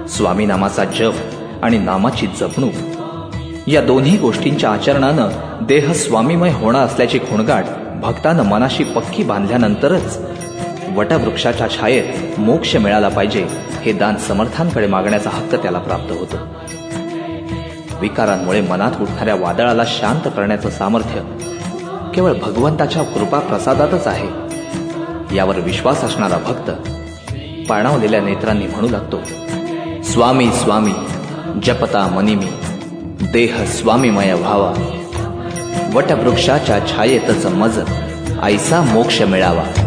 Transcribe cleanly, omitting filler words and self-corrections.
स्वामी नामाचा जप आणि नामाची जपणूक या दोन्ही गोष्टींच्या आचरणानं देह स्वामीमय होणं असल्याची खुणगाट भक्तानं मनाशी पक्की बांधल्यानंतरच वटवृक्षाच्या छायेत मोक्ष मिळाला पाहिजे हे दान समर्थांकडे मागण्याचा हक्क त्याला प्राप्त होतो. विकारांमुळे मनात उठणाऱ्या वादळाला शांत करण्याचं सामर्थ्य केवळ भगवंताच्या कृपा प्रसादातच आहे. यावर विश्वास असणारा भक्त पाणावलेल्या नेत्रांनी म्हणू लागतो, स्वामी स्वामी जपता मनी मी, देह स्वामीमय व्हावा, वटवृक्षाच्या छायेतच मज ऐसा मोक्ष मिळावा.